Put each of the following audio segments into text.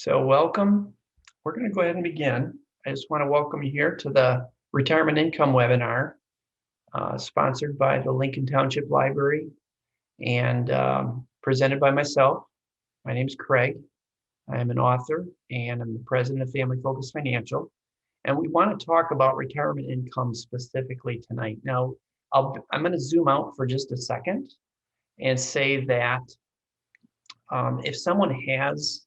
So welcome. We're going to go ahead and begin. I just want to welcome you here to the Retirement Income Webinar, sponsored by the Lincoln Township Library and presented by myself. My name is Craig. I am an author and I'm the president of Family Focus Financial. And we want to talk about retirement income specifically tonight. Now, I'm going to zoom out for just a second and say that if someone has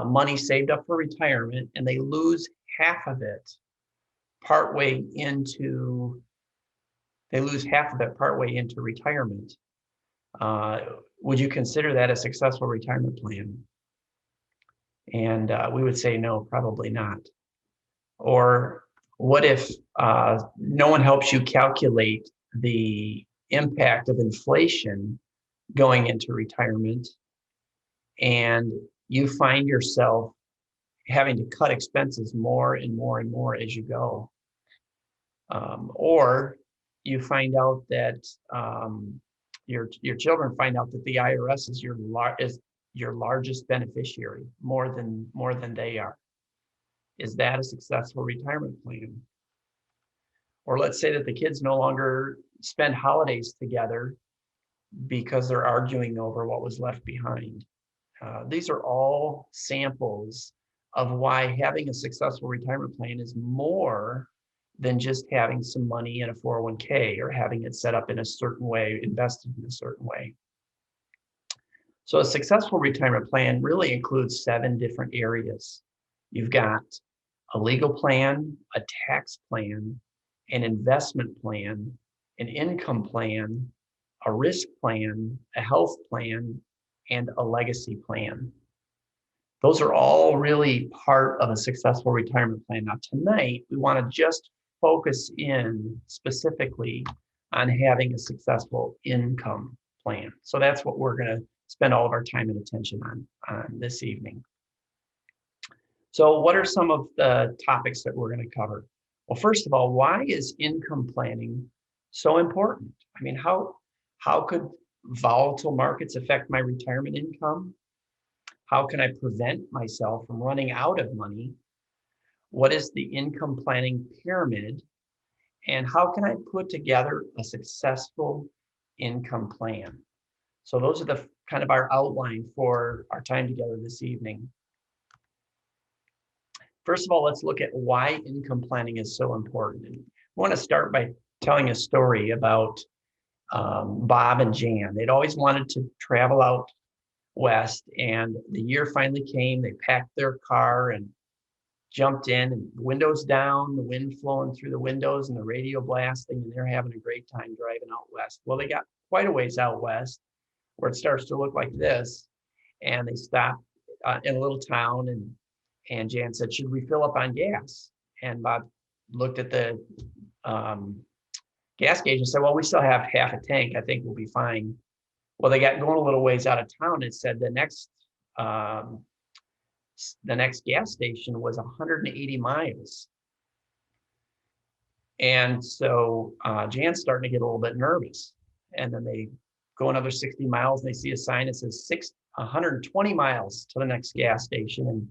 money saved up for retirement and they lose half of it partway into retirement, would you consider that a successful retirement plan? And we would say no, probably not. Or what if no one helps you calculate the impact of inflation going into retirement, and you find yourself having to cut expenses more and more and more as you go? Or you find out that your children find out that the IRS is your largest beneficiary, more than they are. Is that a successful retirement plan? Or let's say that the kids no longer spend holidays together because they're arguing over what was left behind. These are all samples of why having a successful retirement plan is more than just having some money in a 401k or having it set up in a certain way, invested in a certain way. So a successful retirement plan really includes 7 different areas. You've got a legal plan, a tax plan, an investment plan, an income plan, a risk plan, a health plan, and a legacy plan. Those are all really part of a successful retirement plan. Now, tonight, we want to just focus in specifically on having a successful income plan. So that's what we're going to spend all of our time and attention on this evening. So what are some of the topics that we're going to cover? Well, first of all, why is income planning so important? I mean, how could volatile markets affect my retirement income? How can I prevent myself from running out of money? What is the income planning pyramid? And how can I put together a successful income plan? So those are the kind of our outline for our time together this evening. First of all, let's look at why income planning is so important. And I want to start by telling a story about Bob and Jan. They'd always wanted to travel out west, and the year finally came. They packed their car and jumped in, and windows down, the wind flowing through the windows and the radio blasting, and they're having a great time driving out west. Well, they got quite a ways out west where it starts to look like this, and they stopped in a little town, and Jan said, "Should we fill up on gas?" And Bob looked at the gas gauge and said, "Well, we still have half a tank. I think we'll be fine." Well, they got going a little ways out of town and said the next gas station was 180 miles. And so Jan's starting to get a little bit nervous. And then they go another 60 miles and they see a sign that says 120 miles to the next gas station. And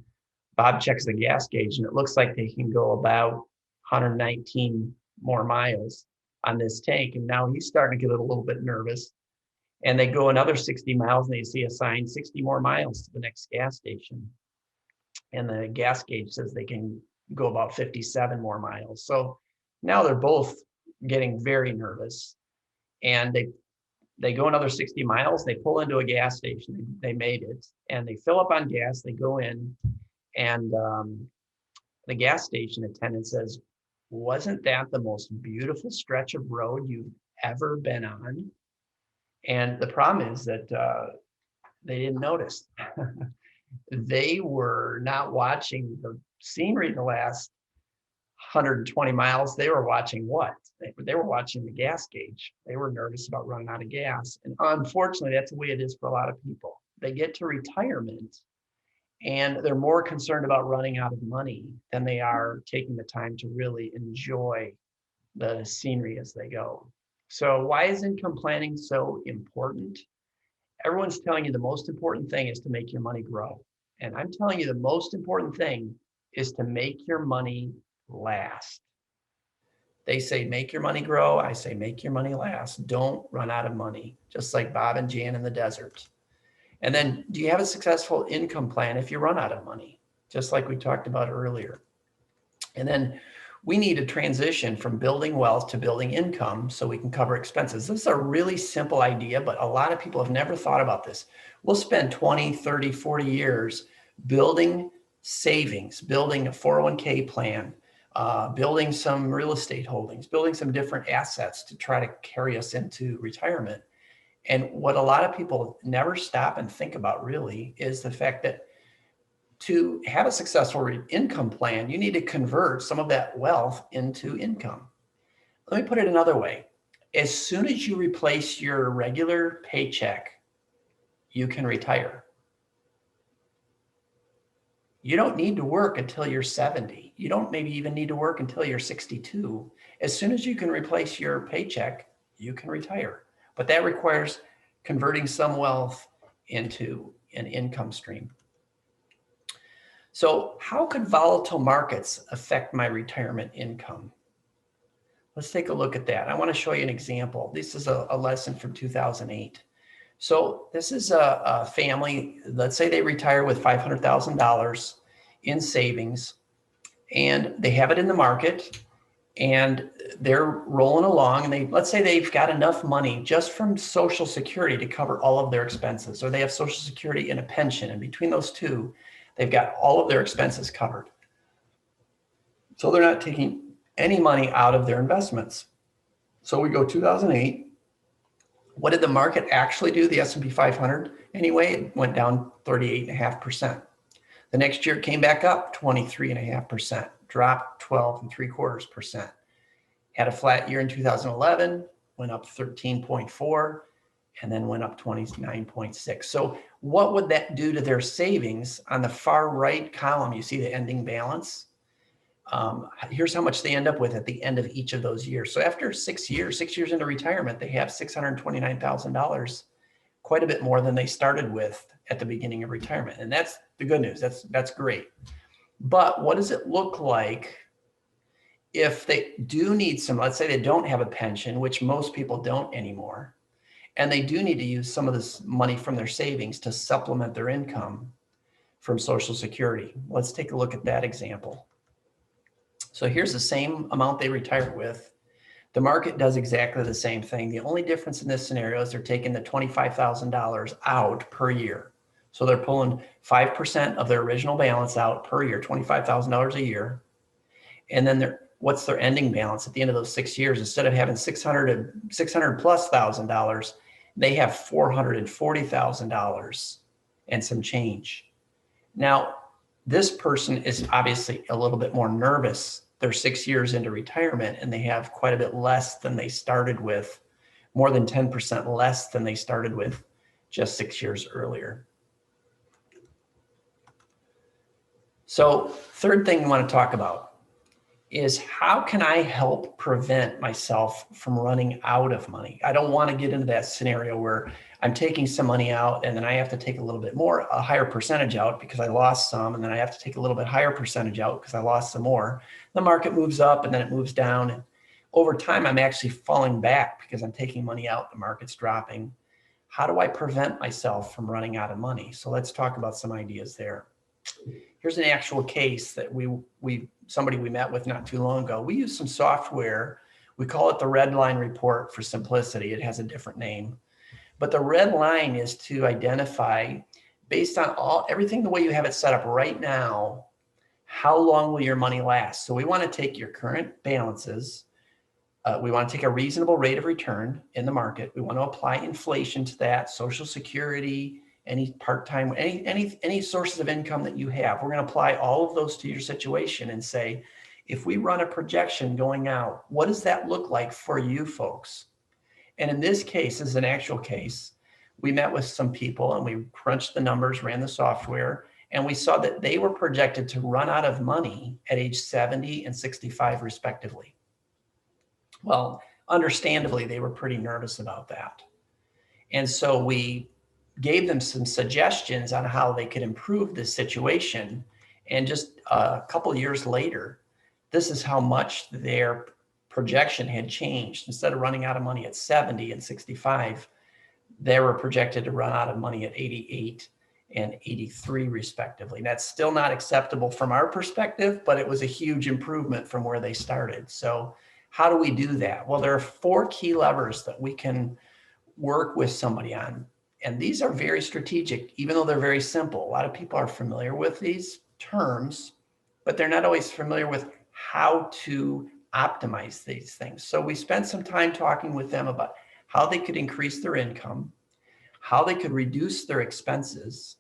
Bob checks the gas gauge and it looks like they can go about 119 more miles on this tank. And now he's starting to get a little bit nervous. And they go another 60 miles and they see a sign, 60 more miles to the next gas station. And the gas gauge says they can go about 57 more miles. So now they're both getting very nervous. And they go another 60 miles, they pull into a gas station, they made it, and they fill up on gas, they go in, and the gas station attendant says, "Wasn't that the most beautiful stretch of road you've ever been on?" And the problem is that they didn't notice. They were not watching the scenery the last 120 miles. They were watching what? They were watching the gas gauge. They were nervous about running out of gas. And unfortunately, that's the way it is for a lot of people. They get to retirement and they're more concerned about running out of money than they are taking the time to really enjoy the scenery as they go. So why is income planning so important? Everyone's telling you the most important thing is to make your money grow. And I'm telling you, the most important thing is to make your money last. They say, make your money grow. I say, make your money last. Don't run out of money, just like Bob and Jan in the desert. And then, do you have a successful income plan if you run out of money? Just like we talked about earlier. And then we need to transition from building wealth to building income so we can cover expenses. This is a really simple idea, but a lot of people have never thought about this. We'll spend 20, 30, 40 years building savings, building a 401k plan, building some real estate holdings, building some different assets to try to carry us into retirement. And what a lot of people never stop and think about really is the fact that to have a successful income plan, you need to convert some of that wealth into income. Let me put it another way. As soon as you replace your regular paycheck, you can retire. You don't need to work until you're 70. You don't maybe even need to work until you're 62. As soon as you can replace your paycheck, you can retire. But that requires converting some wealth into an income stream. So how could volatile markets affect my retirement income? Let's take a look at that. I want to show you an example. This is a lesson from 2008. So this is a family, let's say they retire with $500,000 in savings, and they have it in the market, and they're rolling along, and let's say they've got enough money just from Social Security to cover all of their expenses, or they have Social Security and a pension, and between those two, they've got all of their expenses covered. So they're not taking any money out of their investments. So we go 2008. What did the market actually do? The S&P 500, anyway, it went down 38.5%. The next year it came back up 23.5%, dropped 12.75%. Had a flat year in 2011, went up 13.4, and then went up 29.6. So what would that do to their savings? On the far right column, you see the ending balance. Here's how much they end up with at the end of each of those years. So after 6 years into retirement, they have $629,000, quite a bit more than they started with at the beginning of retirement. And that's the good news. That's great. But what does it look like if they do need some, let's say they don't have a pension, which most people don't anymore, and they do need to use some of this money from their savings to supplement their income from Social Security. Let's take a look at that example. So here's the same amount they retired with. The market does exactly the same thing. The only difference in this scenario is they're taking the $25,000 out per year. So they're pulling 5% of their original balance out per year, $25,000 a year. And then what's their ending balance at the end of those 6 years? Instead of having $600 plus $1,000, they have $440,000 and some change. Now, this person is obviously a little bit more nervous. They're 6 years into retirement and they have quite a bit less than they started with, more than 10% less than they started with just 6 years earlier. So third thing we want to talk about is how can I help prevent myself from running out of money? I don't want to get into that scenario where I'm taking some money out and then I have to take a little bit more, a higher percentage out because I lost some, and then I have to take a little bit higher percentage out because I lost some more. The market moves up and then it moves down. And over time, I'm actually falling back because I'm taking money out, the market's dropping. How do I prevent myself from running out of money? So let's talk about some ideas there. Here's an actual case that somebody we met with not too long ago. We use some software. We call it the red line report for simplicity. It has a different name. But the red line is to identify, based on everything the way you have it set up right now, how long will your money last? So we want to take your current balances. We want to take a reasonable rate of return in the market. We want to apply inflation to that, Social Security, any part-time, any sources of income that you have. We're going to apply all of those to your situation and say, if we run a projection going out, what does that look like for you folks? And in this case, as an actual case, we met with some people and we crunched the numbers, ran the software, and we saw that they were projected to run out of money at age 70 and 65 respectively. Well, understandably, they were pretty nervous about that. And so we gave them some suggestions on how they could improve this situation. And just a couple of years later, this is how much their projection had changed. Instead of running out of money at 70 and 65, they were projected to run out of money at 88 and 83 respectively. That's still not acceptable from our perspective, but it was a huge improvement from where they started. So how do we do that? Well, there are 4 key levers that we can work with somebody on. And these are very strategic, even though they're very simple. A lot of people are familiar with these terms, but they're not always familiar with how to optimize these things. So we spent some time talking with them about how they could increase their income, how they could reduce their expenses,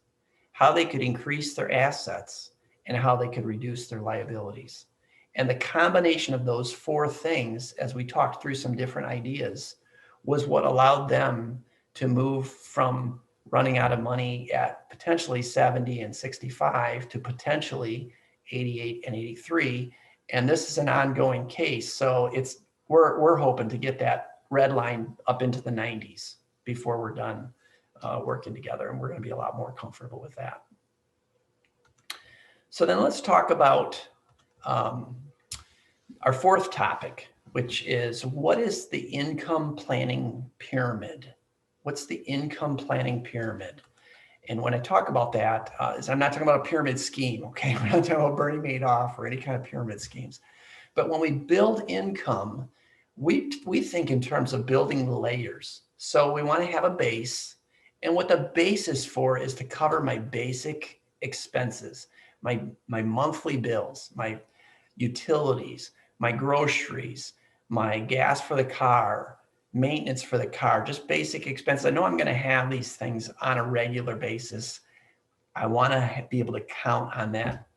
how they could increase their assets, and how they could reduce their liabilities. And the combination of those 4 things, as we talked through some different ideas, was what allowed them to move from running out of money at potentially 70 and 65 to potentially 88 and 83. And this is an ongoing case. So we're hoping to get that red line up into the 90s before we're done working together. And we're going to be a lot more comfortable with that. So then let's talk about our 4th topic, which is, what is the income planning pyramid? What's the income planning pyramid? And when I talk about that, I'm not talking about a pyramid scheme, okay? We're not talking about Bernie Madoff or any kind of pyramid schemes. But when we build income, we think in terms of building layers. So we want to have a base. And what the base is for is to cover my basic expenses, my monthly bills, my utilities, my groceries, my gas for the car, maintenance for the car, just basic expenses. I know I'm going to have these things on a regular basis. I want to be able to count on that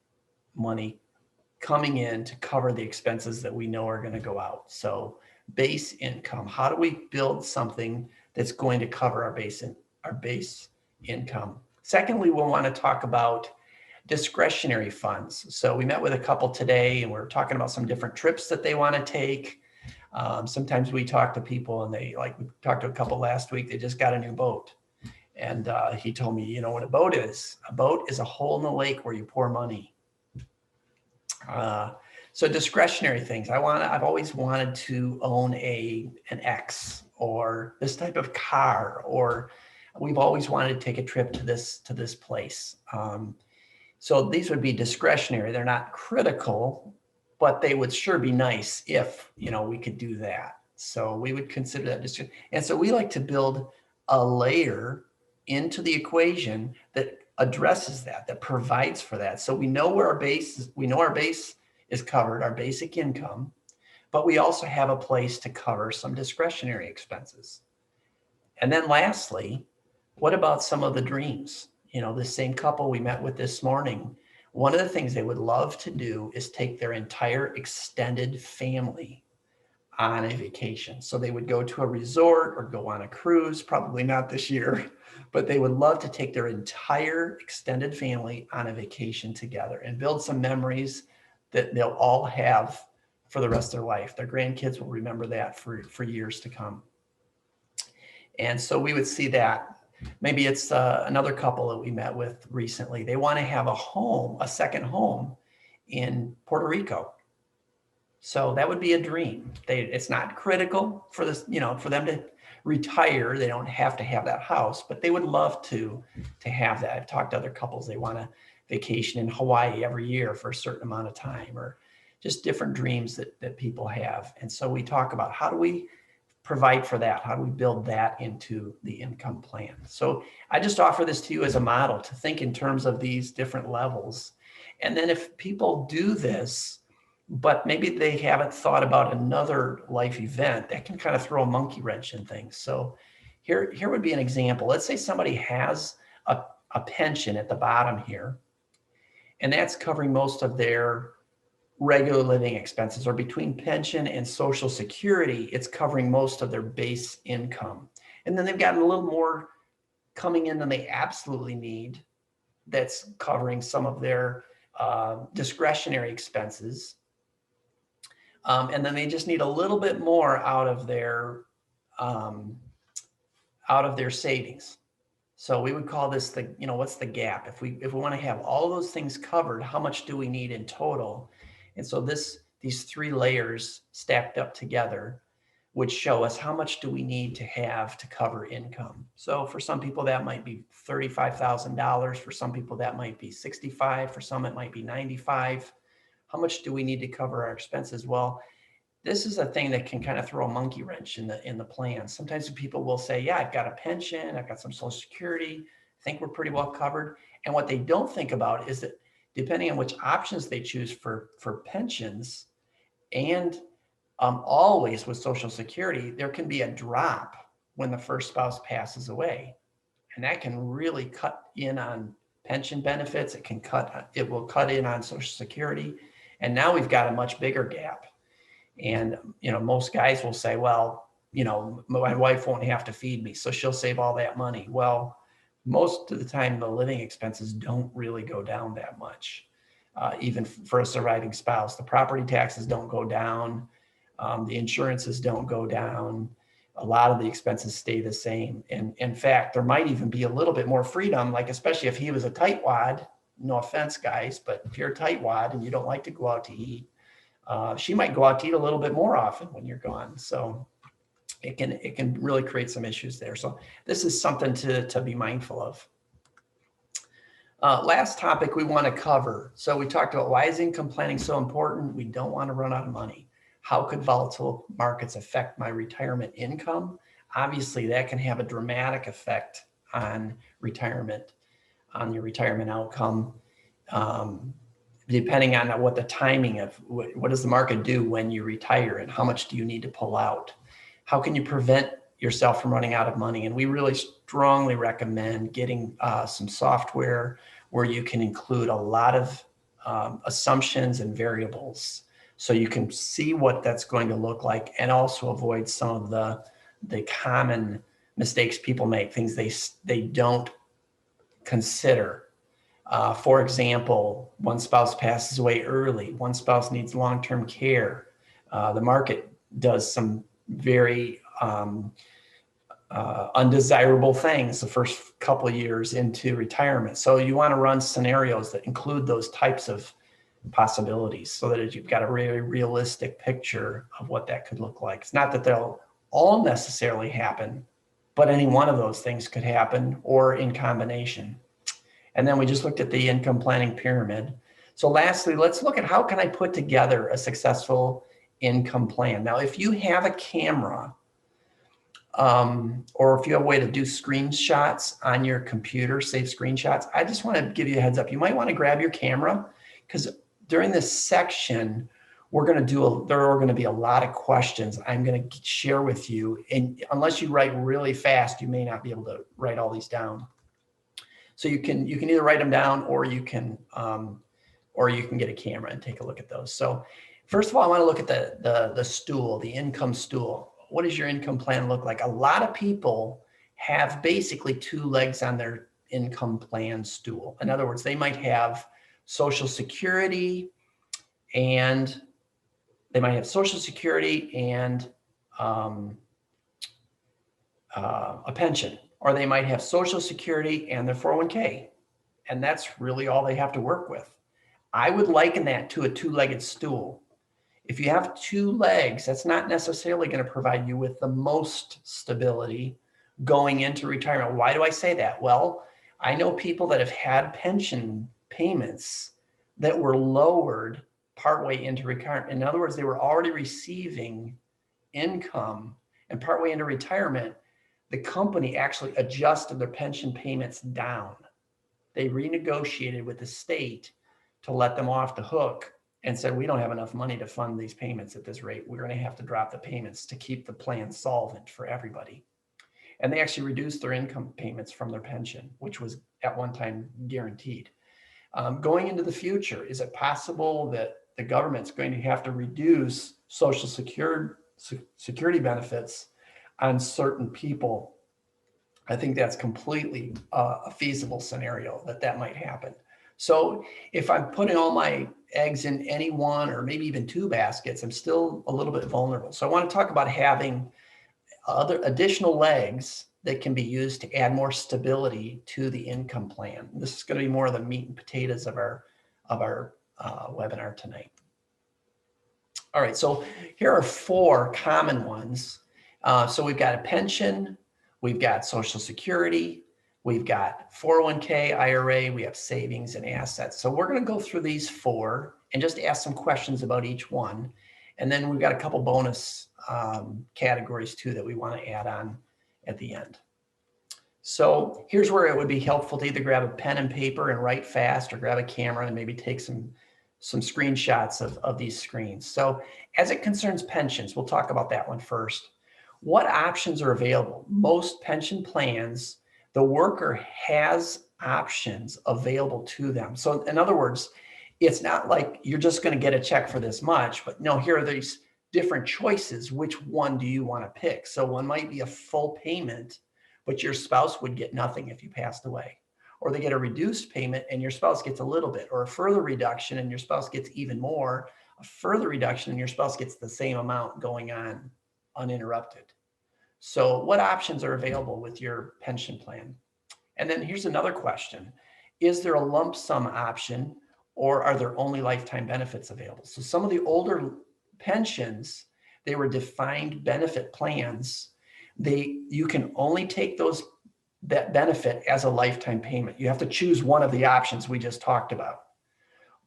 money coming in to cover the expenses that we know are going to go out. So base income, how do we build something that's going to cover our base income? Secondly, we'll want to talk about discretionary funds. So we met with a couple today and we're talking about some different trips that they want to take. Sometimes we talk to people and we talked to a couple last week, they just got a new boat. And he told me, you know what a boat is? A boat is a hole in the lake where you pour money. So discretionary things. I've always wanted to own an X or this type of car, or we've always wanted to take a trip to this place. So these would be discretionary. They're not critical, but they would sure be nice if, we could do that. So we would consider that. And so we like to build a layer into the equation that addresses that provides for that. So we know where our base is covered, our basic income, but we also have a place to cover some discretionary expenses. And then lastly, what about some of the dreams? The same couple we met with this morning, one of the things they would love to do is take their entire extended family on a vacation. So they would go to a resort or go on a cruise, probably not this year, but they would love to take their entire extended family on a vacation together and build some memories that they'll all have for the rest of their life. Their grandkids will remember that for years to come. And so we would see that. Maybe it's another couple that we met with recently. They want to have a second home in Puerto Rico. So that would be a dream. It's not critical for this, for them to retire. They don't have to have that house, but they would love to have that. I've talked to other couples. They want to vacation in Hawaii every year for a certain amount of time, or just different dreams that people have. And so we talk about, how do we provide for that? How do we build that into the income plan? So I just offer this to you as a model to think in terms of these different levels. And then if people do this, but maybe they haven't thought about another life event, that can kind of throw a monkey wrench in things. So here would be an example. Let's say somebody has a pension at the bottom here, and that's covering most of their regular living expenses, or between pension and Social Security, it's covering most of their base income. And then they've gotten a little more coming in than they absolutely need. That's covering some of their discretionary expenses. And then they just need a little bit more out of their savings. So we would call this the, what's the gap? If we want to have all those things covered, how much do we need in total? And so these three layers stacked up together would show us how much do we need to have to cover income. So for some people that might be $35,000. For some people that might be 65. For some it might be 95. How much do we need to cover our expenses? Well, this is a thing that can kind of throw a monkey wrench in the plan. Sometimes people will say, yeah, I've got a pension, I've got some Social Security, I think we're pretty well covered. And what they don't think about is that depending on which options they choose for pensions, and always with Social Security, there can be a drop when the first spouse passes away. And that can really cut in on pension benefits. It will cut in on Social Security. And now we've got a much bigger gap. And, most guys will say, well, my wife won't have to feed me, so she'll save all that money. Well, most of the time, the living expenses don't really go down that much, even for a surviving spouse. The property taxes don't go down. The insurances don't go down. A lot of the expenses stay the same. And in fact, there might even be a little bit more freedom, like especially if he was a tightwad, no offense, guys, but if you're a tightwad and you don't like to go out to eat, she might go out to eat a little bit more often when you're gone. So it can really create some issues there. So this is something to be mindful of. Last topic we want to cover. So we talked about why is income planning so important? We don't want to run out of money. How could volatile markets affect my retirement income? Obviously, that can have a dramatic effect on retirement, on your retirement outcome. Depending on what the timing of what does the market do when you retire and how much do you need to pull out? How can you prevent yourself from running out of money? And we really strongly recommend getting some software where you can include a lot of assumptions and variables so you can see what that's going to look like and also avoid some of the common mistakes people make, things they don't consider. For example, one spouse passes away early, one spouse needs long-term care. The market does some very undesirable things the first couple of years into retirement. So you want to run scenarios that include those types of possibilities so that you've got a really realistic picture of what that could look like. It's not that they'll all necessarily happen, but any one of those things could happen or in combination. And then we just looked at the income planning pyramid. So lastly, let's look at how can I put together a successful income plan. Now, if you have a camera or if you have a way to do screenshots on your computer, save screenshots, I just want to give you a heads up. You might want to grab your camera because during this section, there are going to be a lot of questions I'm going to share with you. And unless you write really fast, you may not be able to write all these down. So you can either write them down or you can get a camera and take a look at those. So first of all, I want to look at the stool, the income stool. What does your income plan look like? A lot of people have basically two legs on their income plan stool. In other words, they might have Social Security and a pension. Or they might have Social Security and their 401k. And that's really all they have to work with. I would liken that to a two-legged stool. If you have two legs, that's not necessarily going to provide you with the most stability going into retirement. Why do I say that? Well, I know people that have had pension payments that were lowered partway into retirement. In other words, they were already receiving income, and partway into retirement, the company actually adjusted their pension payments down. They renegotiated with the state to let them off the hook and said, we don't have enough money to fund these payments at this rate. We're going to have to drop the payments to keep the plan solvent for everybody. And they actually reduced their income payments from their pension, which was at one time guaranteed. Going into the future, is it possible that the government's going to have to reduce Social Security benefits on certain people? I think that's completely a feasible scenario that might happen. So if I'm putting all my eggs in any one or maybe even two baskets, I'm still a little bit vulnerable. So I want to talk about having other additional legs that can be used to add more stability to the income plan. This is going to be more of the meat and potatoes of our webinar tonight. All right, so here are 4 common ones. So we've got a pension, we've got Social Security, we've got 401k, IRA, we have savings and assets. So we're going to go through these 4 and just ask some questions about each one. And then we've got a couple bonus categories too that we want to add on at the end. So here's where it would be helpful to either grab a pen and paper and write fast, or grab a camera and maybe take some screenshots of these screens. So as it concerns pensions, we'll talk about that one first. What options are available? Most pension plans, the worker has options available to them. So in other words, it's not like you're just going to get a check for this much, but no, here are these different choices. Which one do you want to pick? So one might be a full payment, but your spouse would get nothing if you passed away. Or they get a reduced payment and your spouse gets a little bit, or a further reduction and your spouse gets even more, a further reduction and your spouse gets the same amount going on uninterrupted. So what options are available with your pension plan? And then here's another question. Is there a lump sum option, or are there only lifetime benefits available? So some of the older pensions, they were defined benefit plans. You can only take that benefit as a lifetime payment. You have to choose one of the options we just talked about.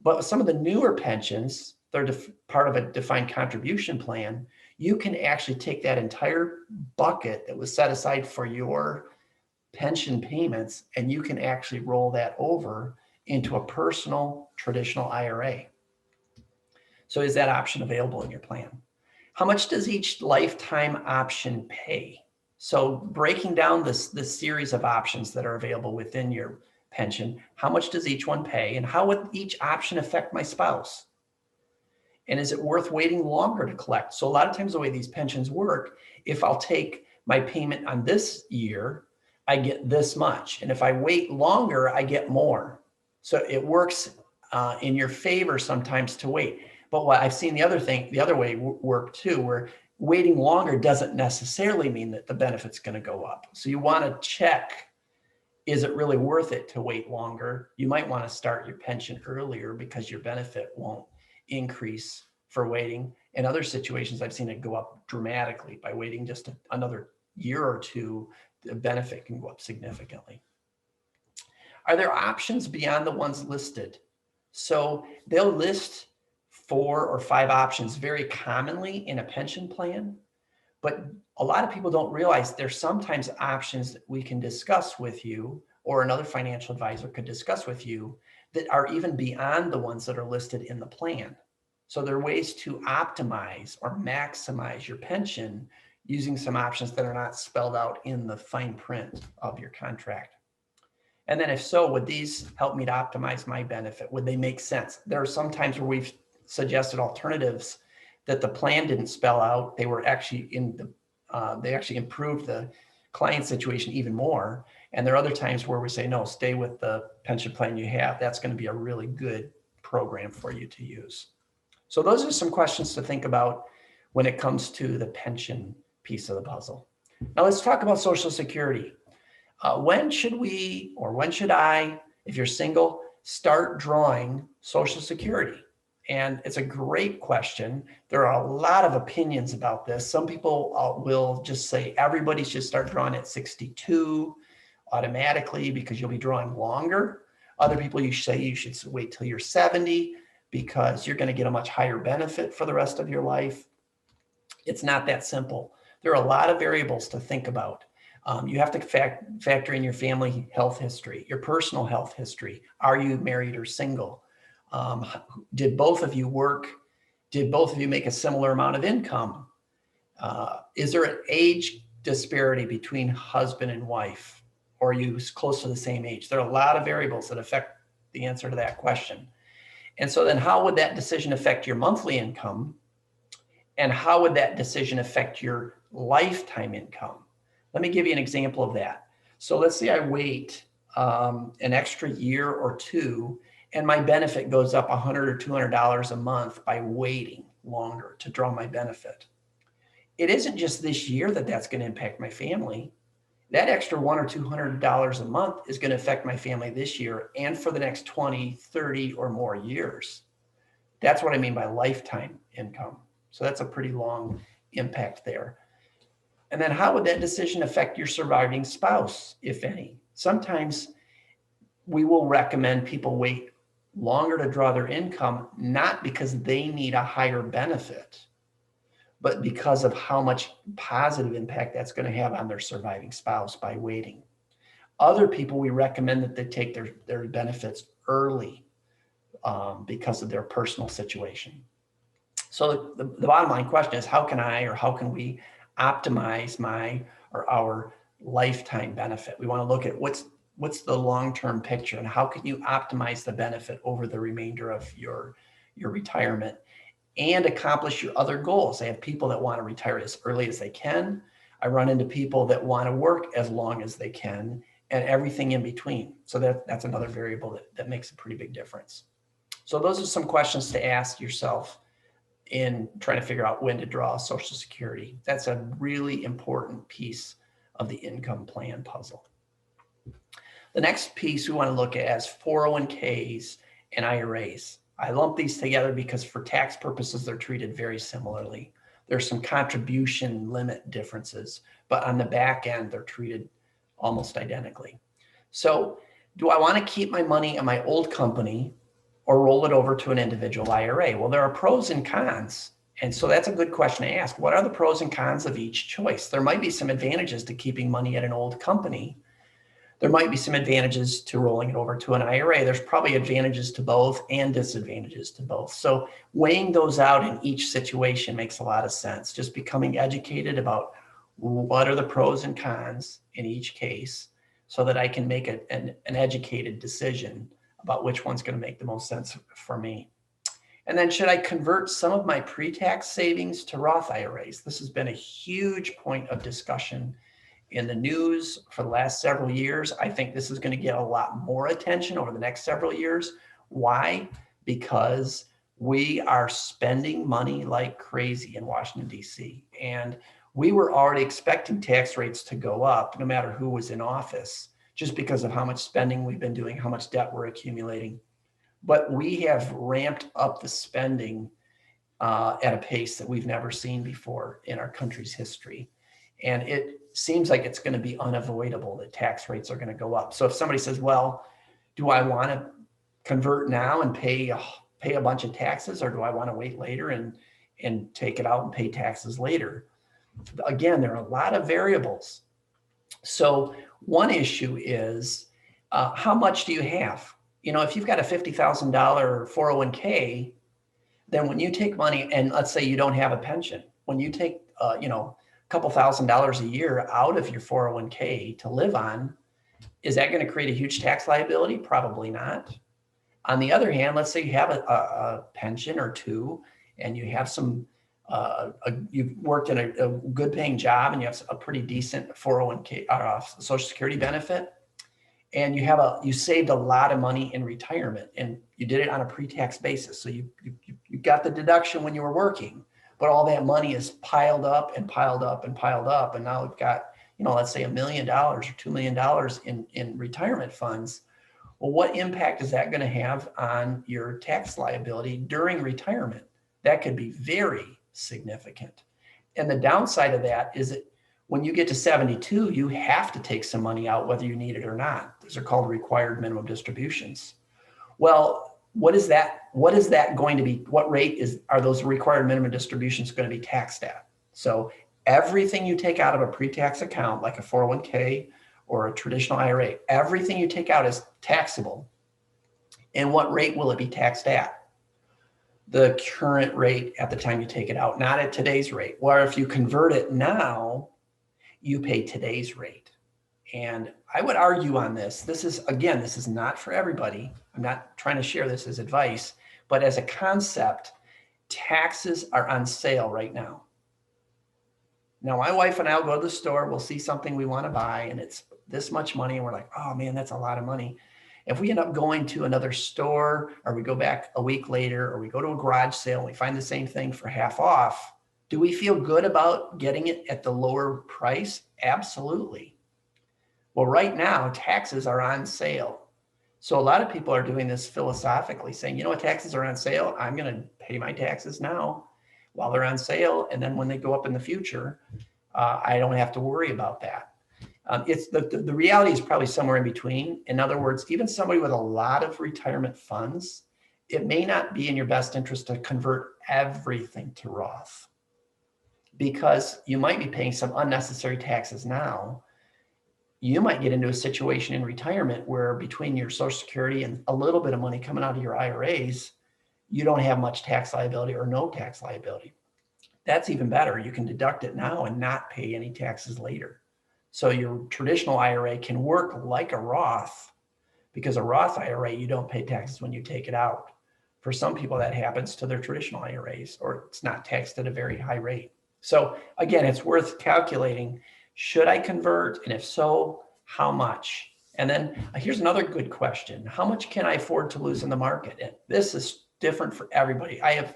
But some of the newer pensions, they're part of a defined contribution plan. You can actually take that entire bucket that was set aside for your pension payments, and you can actually roll that over into a personal traditional IRA. So is that option available in your plan? How much does each lifetime option pay? So breaking down this series of options that are available within your pension, how much does each one pay, and how would each option affect my spouse? And is it worth waiting longer to collect? So a lot of times the way these pensions work, if I'll take my payment on this year, I get this much. And if I wait longer, I get more. So it works in your favor sometimes to wait. But what I've seen the other way work too, where waiting longer doesn't necessarily mean that the benefit's going to go up. So you want to check, is it really worth it to wait longer? You might want to start your pension earlier because your benefit won't increase for waiting. In other situations, I've seen it go up dramatically by waiting just another year or two. The benefit can go up significantly. Are there options beyond the ones listed? So they'll list 4 or 5 options very commonly in a pension plan, but a lot of people don't realize there's sometimes options that we can discuss with you, or another financial advisor could discuss with you, that are even beyond the ones that are listed in the plan. So there are ways to optimize or maximize your pension using some options that are not spelled out in the fine print of your contract. And then if so, would these help me to optimize my benefit? Would they make sense? There are some times where we've suggested alternatives that the plan didn't spell out. They were actually they actually improved the client situation even more. And there are other times where we say, no, stay with the pension plan you have. That's going to be a really good program for you to use. So those are some questions to think about when it comes to the pension piece of the puzzle. Now let's talk about Social Security. When should we, or when should I, if you're single, start drawing Social Security? And it's a great question. There are a lot of opinions about this. Some people will just say everybody should start drawing at 62 automatically because you'll be drawing longer. Other people you say you should wait till you're 70 because you're going to get a much higher benefit for the rest of your life. It's not that simple. There are a lot of variables to think about. You have to factor in your family health history, your personal health history. Are you married or single? Did both of you work? Did both of you make a similar amount of income? Is there an age disparity between husband and wife? Or are you close to the same age? There are a lot of variables that affect the answer to that question. And so then how would that decision affect your monthly income? And how would that decision affect your lifetime income? Let me give you an example of that. So let's say I wait an extra year or two and my benefit goes up $100 or $200 a month by waiting longer to draw my benefit. It isn't just this year that that's going to impact my family. that extra $100 or $200 a month is going to affect my family this year and for the next 20, 30 or more years. That's what I mean by lifetime income. So that's a pretty long impact there. And then how would that decision affect your surviving spouse, if any? Sometimes we will recommend people wait longer to draw their income, not because they need a higher benefit, but because of how much positive impact that's going to have on their surviving spouse by waiting. Other people, we recommend that they take their benefits early because of their personal situation. So the bottom line question is, how can we optimize our lifetime benefit? We want to look at what's the long-term picture and how can you optimize the benefit over the remainder of your retirement and accomplish your other goals. I have people that want to retire as early as they can. I run into people that want to work as long as they can and everything in between. So that's another variable that makes a pretty big difference. So those are some questions to ask yourself in trying to figure out when to draw Social Security. That's a really important piece of the income plan puzzle. The next piece we want to look at is 401ks and IRAs. I lump these together because for tax purposes, they're treated very similarly. There's some contribution limit differences, but on the back end, they're treated almost identically. So do I want to keep my money in my old company or roll it over to an individual IRA? Well, there are pros and cons. And so that's a good question to ask. What are the pros and cons of each choice? There might be some advantages to keeping money at an old company. There might be some advantages to rolling it over to an IRA. There's probably advantages to both and disadvantages to both. So weighing those out in each situation makes a lot of sense. Just becoming educated about what are the pros and cons in each case so that I can make an educated decision about which one's going to make the most sense for me. And then should I convert some of my pre-tax savings to Roth IRAs? This has been a huge point of discussion in the news for the last several years. I think this is going to get a lot more attention over the next several years. Why? Because we are spending money like crazy in Washington, D.C. And we were already expecting tax rates to go up no matter who was in office, just because of how much spending we've been doing, how much debt we're accumulating. But we have ramped up the spending at a pace that we've never seen before in our country's history. And it seems like it's going to be unavoidable that tax rates are going to go up. So if somebody says, well, do I want to convert now and pay a bunch of taxes, or do I want to wait later and take it out and pay taxes later? Again, there are a lot of variables. So one issue is how much do you have? You know, if you've got a $50,000 401k, then when you take money, and let's say you don't have a pension, when you take, a couple $1,000s a year out of your 401k to live on, is that going to create a huge tax liability? Probably not. On the other hand, let's say you have a pension or two, and you have some, you've worked in a good paying job, and you have a pretty decent 401k Social Security benefit, and you saved a lot of money in retirement, and you did it on a pre-tax basis. So you got the deduction when you were working, but all that money is piled up and piled up and piled up. And now we've got, let's say $1 million or $2 million in retirement funds. Well, what impact is that going to have on your tax liability during retirement? That could be very significant. And the downside of that is that when you get to 72, you have to take some money out whether you need it or not. Those are called required minimum distributions. Well, what is that going to be? What rate are those required minimum distributions going to be taxed at? So everything you take out of a pre-tax account, like a 401k or a traditional IRA, everything you take out is taxable. And what rate will it be taxed at? The current rate at the time you take it out, not at today's rate. Or if you convert it now, you pay today's rate. And I would argue on this. This is not for everybody. I'm not trying to share this as advice, but as a concept, taxes are on sale right now. Now, my wife and I will go to the store, we'll see something we want to buy, and it's this much money, and we're like, oh man, that's a lot of money. If we end up going to another store, or we go back a week later, or we go to a garage sale and we find the same thing for half off, do we feel good about getting it at the lower price? Absolutely. Well, right now, taxes are on sale. So a lot of people are doing this philosophically, saying, you know what, taxes are on sale. I'm going to pay my taxes now while they're on sale. And then when they go up in the future, I don't have to worry about that. It's the reality is probably somewhere in between. In other words, even somebody with a lot of retirement funds, it may not be in your best interest to convert everything to Roth, because you might be paying some unnecessary taxes now. You might get into a situation in retirement where between your Social Security and a little bit of money coming out of your IRAs, you don't have much tax liability or no tax liability. That's even better. You can deduct it now and not pay any taxes later. So your traditional IRA can work like a Roth, because a Roth IRA, you don't pay taxes when you take it out. For some people, that happens to their traditional IRAs, or it's not taxed at a very high rate. So again, it's worth calculating, should I convert? And if so, how much? And then here's another good question. How much can I afford to lose in the market? And this is different for everybody. I have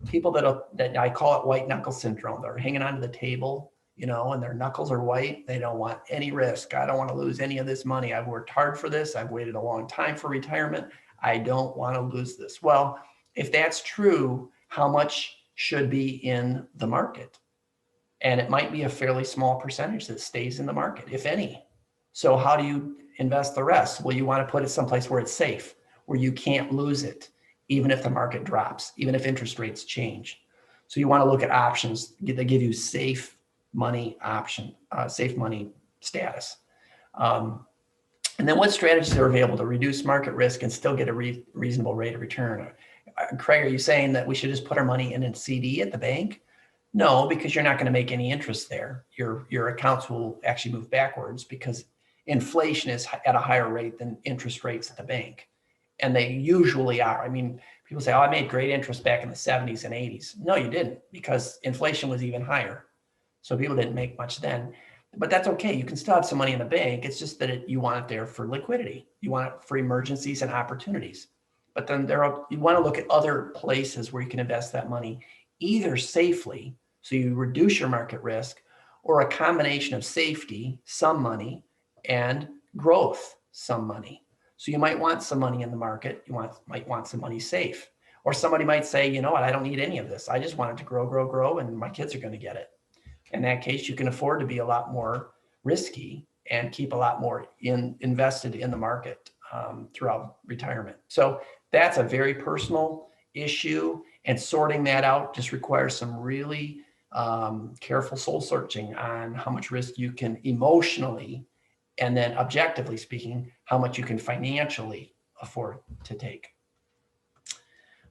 people that I call it white knuckle syndrome. They're hanging onto the table, and their knuckles are white. They don't want any risk. I don't want to lose any of this money. I've worked hard for this. I've waited a long time for retirement. I don't want to lose this. Well, if that's true, how much should be in the market? And it might be a fairly small percentage that stays in the market, if any. So how do you invest the rest? Well, you want to put it someplace where it's safe, where you can't lose it, even if the market drops, even if interest rates change. So you want to look at options that give you safe money safe money status. And then what strategies are available to reduce market risk and still get a reasonable rate of return? Craig, are you saying that we should just put our money in a CD at the bank? No, because you're not going to make any interest there. Your accounts will actually move backwards because inflation is at a higher rate than interest rates at the bank. And they usually are. I mean, people say, oh, I made great interest back in the 70s and 80s. No, you didn't, because inflation was even higher. So people didn't make much then. But that's okay. You can still have some money in the bank. It's just that you want it there for liquidity. You want it for emergencies and opportunities. But then you want to look at other places where you can invest that money, either safely, so you reduce your market risk, or a combination of safety, some money, and growth, some money. So you might want some money in the market. You might want some money safe. Or somebody might say, you know what, I don't need any of this. I just want it to grow, and my kids are going to get it. In that case, you can afford to be a lot more risky and keep a lot more invested in the market throughout retirement. So that's a very personal issue, and sorting that out just requires some really careful soul searching on how much risk you can emotionally, and then objectively speaking, how much you can financially afford to take.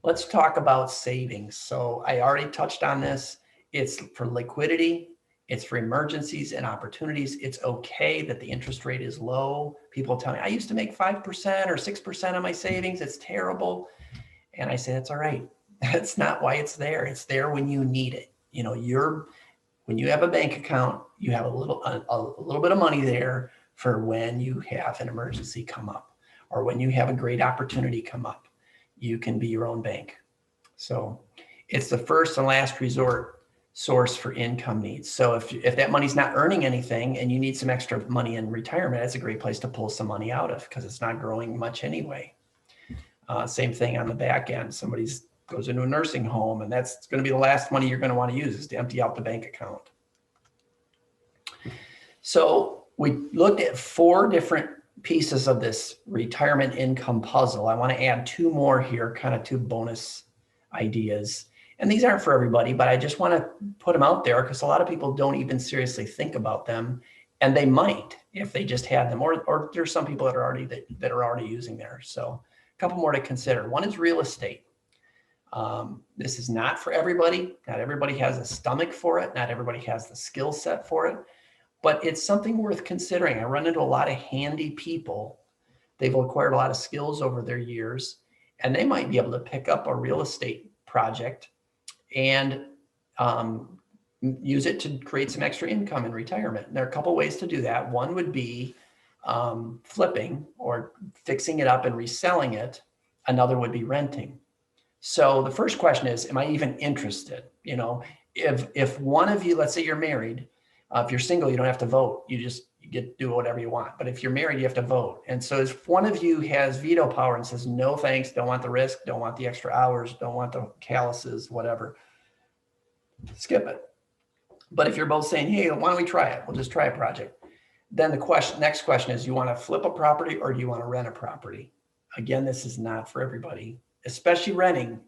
Let's talk about savings. So I already touched on this. It's for liquidity. It's for emergencies and opportunities. It's okay that the interest rate is low. People tell me, I used to make 5% or 6% on my savings. It's terrible. And I say, that's all right. That's not why it's there. It's there when you need it. When you have a bank account, you have a little bit of money there for when you have an emergency come up, or when you have a great opportunity come up. You can be your own bank. So it's the first and last resort source for income needs. So if that money's not earning anything and you need some extra money in retirement, that's a great place to pull some money out of, because it's not growing much anyway. Same thing on the back end. Somebody goes into a nursing home, and that's going to be the last money you're going to want to use, is to empty out the bank account. So we looked at 4 different pieces of this retirement income puzzle. I want to add 2 more here, kind of 2 bonus ideas. And these aren't for everybody, but I just want to put them out there because a lot of people don't even seriously think about them, and they might if they just had them, or there's some people that are already using theirs. So a couple more to consider. One is real estate. This is not for everybody. Not everybody has a stomach for it. Not everybody has the skill set for it, but it's something worth considering. I run into a lot of handy people. They've acquired a lot of skills over their years, and they might be able to pick up a real estate project and use it to create some extra income in retirement. And there are a couple ways to do that. One would be flipping or fixing it up and reselling it. Another would be renting. So the first question is, am I even interested? If one of you, let's say you're married, if you're single, you don't have to vote. You you get to do whatever you want. But if you're married, you have to vote. And so if one of you has veto power and says, no, thanks, don't want the risk, don't want the extra hours, don't want the calluses, whatever, skip it. But if you're both saying, hey, why don't we try it? We'll just try a project. Then the next question is, you want to flip a property or do you want to rent a property? Again, this is not for everybody, especially renting.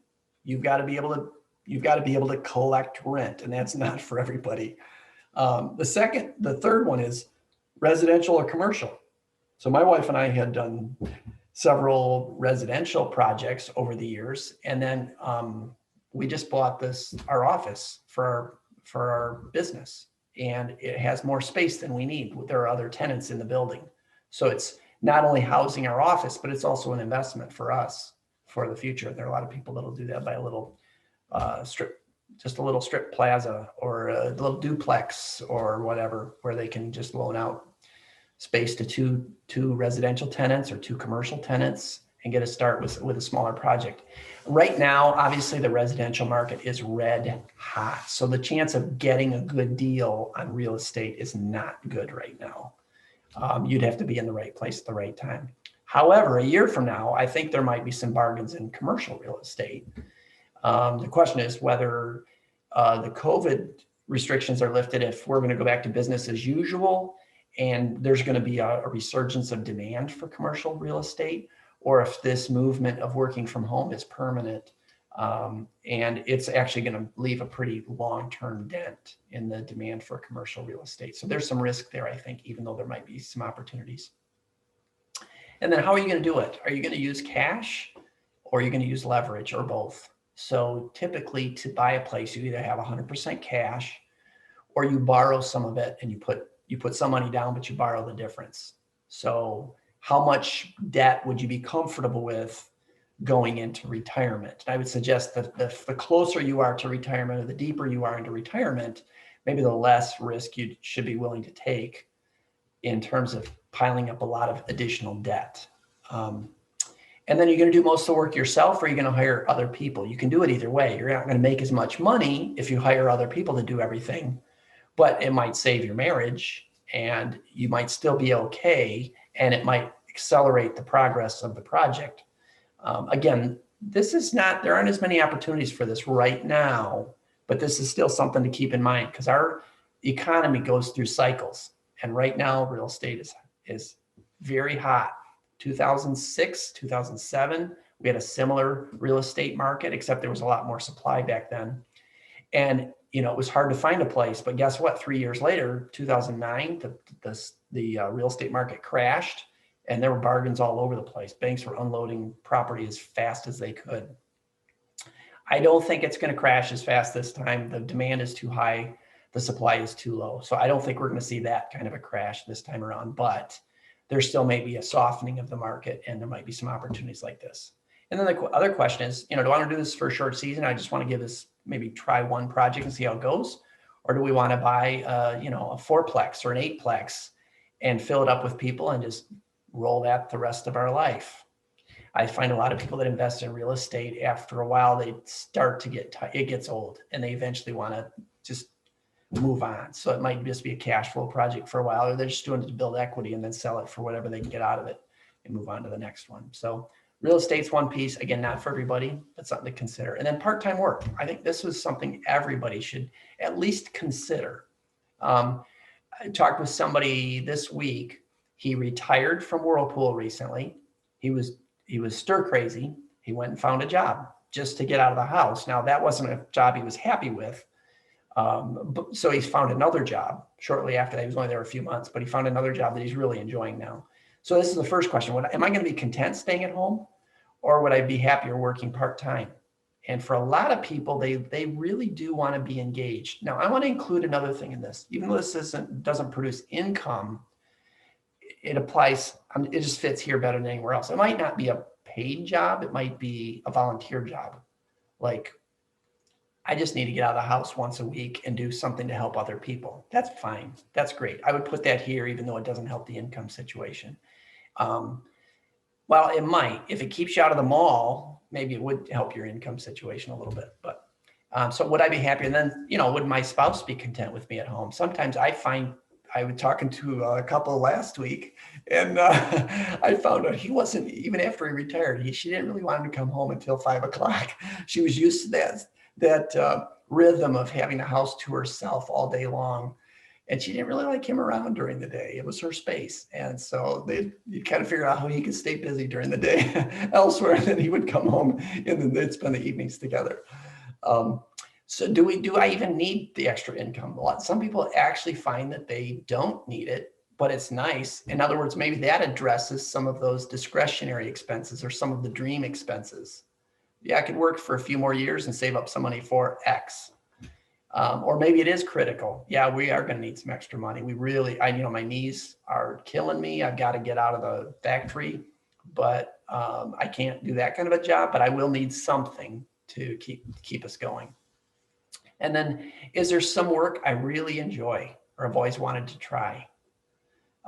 You've got to be able to collect rent, and that's not for everybody. The third one is residential or commercial. So my wife and I had done several residential projects over the years, and then we just bought our office for our business, and it has more space than we need. There are other tenants in the building, so it's not only housing our office, but it's also an investment for us for the future. There are a lot of people that'll do that by a little just a little strip plaza or a little duplex or whatever, where they can just loan out space to two residential tenants or two commercial tenants and get a start with a smaller project. Right now, obviously the residential market is red hot. So the chance of getting a good deal on real estate is not good right now. You'd have to be in the right place at the right time. However, a year from now, I think there might be some bargains in commercial real estate. The question is whether the COVID restrictions are lifted, if we're going to go back to business as usual, and there's going to be a resurgence of demand for commercial real estate, or if this movement of working from home is permanent, and it's actually going to leave a pretty long-term dent in the demand for commercial real estate. So there's some risk there, I think, even though there might be some opportunities. And then how are you going to do it? Are you going to use cash, or are you going to use leverage, or both? So typically to buy a place, you either have 100% cash, or you borrow some of it and you put some money down, but you borrow the difference. So how much debt would you be comfortable with going into retirement? And I would suggest that the closer you are to retirement, or the deeper you are into retirement, maybe the less risk you should be willing to take in terms of piling up a lot of additional debt. And then you're going to do most of the work yourself, or you're going to hire other people. You can do it either way. You're not going to make as much money if you hire other people to do everything, but it might save your marriage and you might still be okay, and it might accelerate the progress of the project. Again, there aren't as many opportunities for this right now, but this is still something to keep in mind because our economy goes through cycles. And right now, real estate is very hot. 2006, 2007, we had a similar real estate market, except there was a lot more supply back then. And, it was hard to find a place, but guess what? 3 years later, 2009, the real estate market crashed and there were bargains all over the place. Banks were unloading property as fast as they could. I don't think it's going to crash as fast this time. The demand is too high. The supply is too low. So I don't think we're going to see that kind of a crash this time around, but there still may be a softening of the market and there might be some opportunities like this. And then the other question is, do I want to do this for a short season? I just want to give this, maybe try one project and see how it goes. Or do we want to buy, a 4-plex or an 8-plex and fill it up with people and just roll that the rest of our life? I find a lot of people that invest in real estate, after a while, they start to it gets old and they eventually want to just move on. So it might just be a cash flow project for a while, or they're just doing it to build equity and then sell it for whatever they can get out of it and move on to the next one. So real estate's one piece, again, not for everybody, but something to consider. And then part-time work. I think this was something everybody should at least consider. I talked with somebody this week. He retired from Whirlpool recently. He was stir crazy. He went and found a job just to get out of the house. Now, that wasn't a job he was happy with. So he found another job shortly after that. He was only there a few months, but he found another job that he's really enjoying now. So this is the first question. Am I going to be content staying at home, or would I be happier working part-time? And for a lot of people, they really do want to be engaged. Now, I want to include another thing in this. Even though this doesn't produce income, it applies, it just fits here better than anywhere else. It might not be a paid job. It might be a volunteer job. Like, I just need to get out of the house once a week and do something to help other people. That's fine. That's great. I would put that here, even though it doesn't help the income situation. Well, it might. If it keeps you out of the mall, maybe it would help your income situation a little bit. But so would I be happier? And then, would my spouse be content with me at home? Sometimes I find I was talking to a couple last week, and I found out he wasn't, even after he retired, she didn't really want him to come home until 5 o'clock. She was used to that rhythm of having the house to herself all day long. And she didn't really like him around during the day. It was her space. And so you kind of figure out how he could stay busy during the day elsewhere. And then he would come home and then they'd spend the evenings together. So do I even need the extra income? Some people actually find that they don't need it, but it's nice. In other words, maybe that addresses some of those discretionary expenses or some of the dream expenses. Yeah, I could work for a few more years and save up some money for X. Or maybe it is critical. Yeah, we are going to need some extra money. My knees are killing me. I've got to get out of the factory, but I can't do that kind of a job, but I will need something to keep us going. And then, is there some work I really enjoy or have always wanted to try?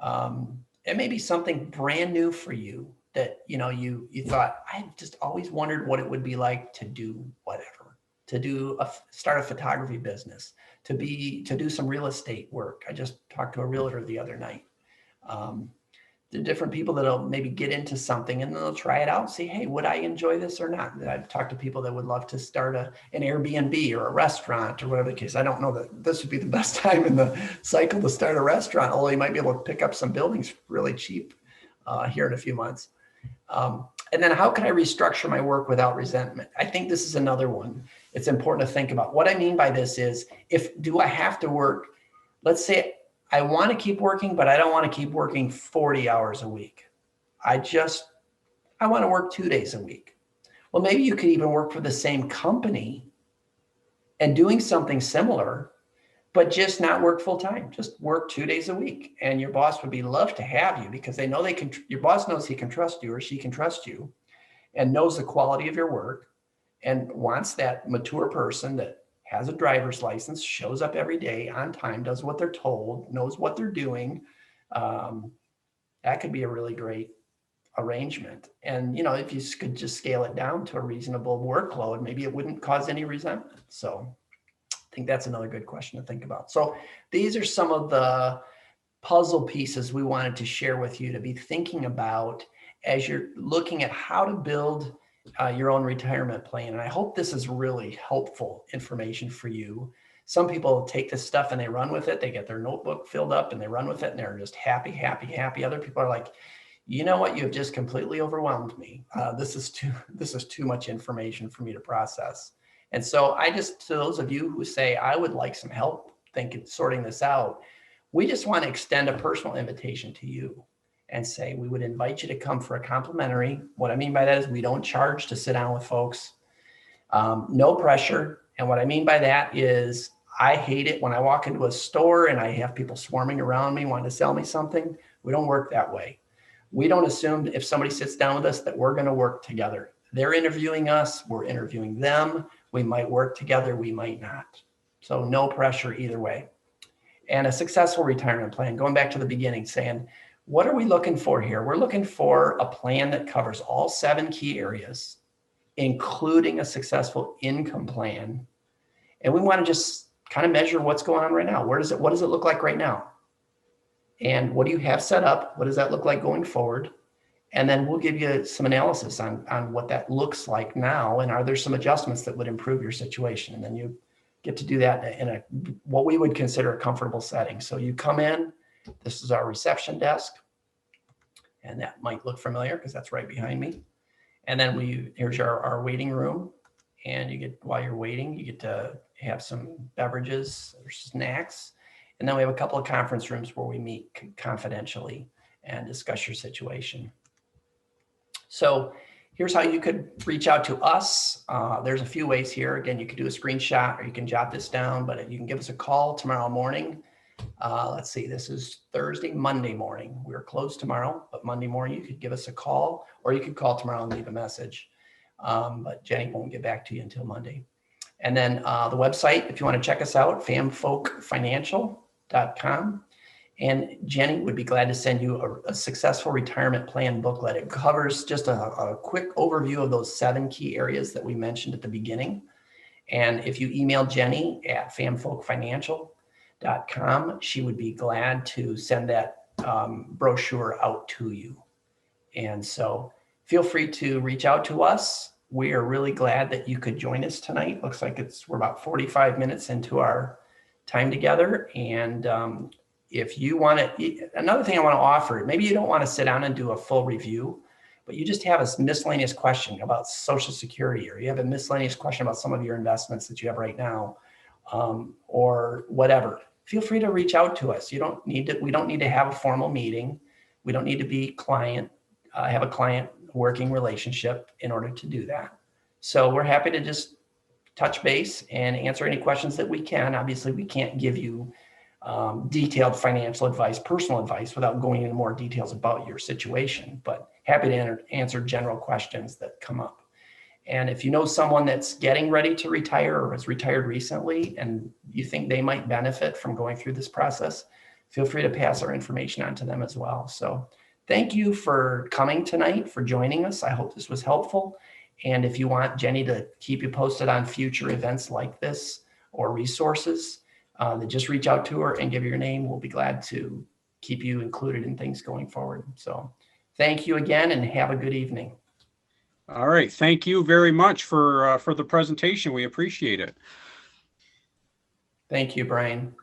It may be something brand new for you that, you thought, I just always wondered what it would be like to do whatever, to start a photography business, to do some real estate work. I just talked to a realtor the other night. The different people that'll maybe get into something and then they'll try it out and see, hey, would I enjoy this or not? I've talked to people that would love to start an Airbnb or a restaurant or whatever the case. I don't know that this would be the best time in the cycle to start a restaurant, although you might be able to pick up some buildings really cheap here in a few months. And then how can I restructure my work without resentment? I think this is another one. It's important to think about. What I mean by this is, do I have to work? Let's say I want to keep working, but I don't want to keep working 40 hours a week. I want to work 2 days a week. Well, maybe you could even work for the same company and doing something similar, but just not work full time. Just work 2 days a week. And your boss would love to have you because they know your boss knows he can trust you or she can trust you and knows the quality of your work and wants that mature person that has a driver's license, shows up every day on time, does what they're told, knows what they're doing. That could be a really great arrangement. And, if you could just scale it down to a reasonable workload, maybe it wouldn't cause any resentment. So I think that's another good question to think about. So these are some of the puzzle pieces we wanted to share with you to be thinking about as you're looking at how to build your own retirement plan. And I hope this is really helpful information for you. Some people take this stuff and they run with it. They get their notebook filled up and they run with it and they're just happy, happy, happy. Other people are like, you know what? You have just completely overwhelmed me. This is too much information for me to process. And so to those of you who say, I would like some help sorting this out, we just want to extend a personal invitation to you and say, we would invite you to come for a complimentary. What I mean by that is we don't charge to sit down with folks. No pressure. And what I mean by that is I hate it when I walk into a store and I have people swarming around me wanting to sell me something. We don't work that way. We don't assume if somebody sits down with us that we're going to work together. They're interviewing us. We're interviewing them. We might work together. We might not. So no pressure either way. And a successful retirement plan, going back to the beginning, saying, what are we looking for here? We're looking for a plan that covers all 7 key areas, including a successful income plan. And we want to just kind of measure what's going on right now. What does it look like right now? And what do you have set up? What does that look like going forward? And then we'll give you some analysis on what that looks like now. And are there some adjustments that would improve your situation? And then you get to do that in what we would consider a comfortable setting. So you come in, this is our reception desk. And that might look familiar because that's right behind me. And then here's our waiting room. And while you're waiting, you get to have some beverages or snacks. And then we have a couple of conference rooms where we meet confidentially and discuss your situation. So here's how you could reach out to us. There's a few ways here. Again, you could do a screenshot or you can jot this down, but you can give us a call tomorrow morning. Let's see, this is Monday morning. We're closed tomorrow, but Monday morning you could give us a call or you could call tomorrow and leave a message. But Jenny won't get back to you until Monday. And then the website, if you want to check us out, famfolkfinancial.com. And Jenny would be glad to send you a successful retirement plan booklet. It covers just a quick overview of those 7 key areas that we mentioned at the beginning. And if you email Jenny at famfolkfinancial, she would be glad to send that brochure out to you. And so feel free to reach out to us. We are really glad that you could join us tonight. Looks like we're about 45 minutes into our time together. And if you want to, another thing I want to offer, maybe you don't want to sit down and do a full review, but you just have a miscellaneous question about Social Security, or you have a miscellaneous question about some of your investments that you have right now, or whatever. Feel free to reach out to us. We don't need to have a formal meeting. We don't need to be have a client working relationship in order to do that. So we're happy to just touch base and answer any questions that we can. Obviously, we can't give you detailed financial advice, personal advice, without going into more details about your situation, but happy to answer general questions that come up. And if you know someone that's getting ready to retire or has retired recently and you think they might benefit from going through this process, feel free to pass our information on to them as well. So thank you for coming tonight, for joining us. I hope this was helpful. And if you want Jenny to keep you posted on future events like this or resources, then just reach out to her and give her your name. We'll be glad to keep you included in things going forward. So thank you again and have a good evening. All right. Thank you very much for the presentation. We appreciate it. Thank you, Brian.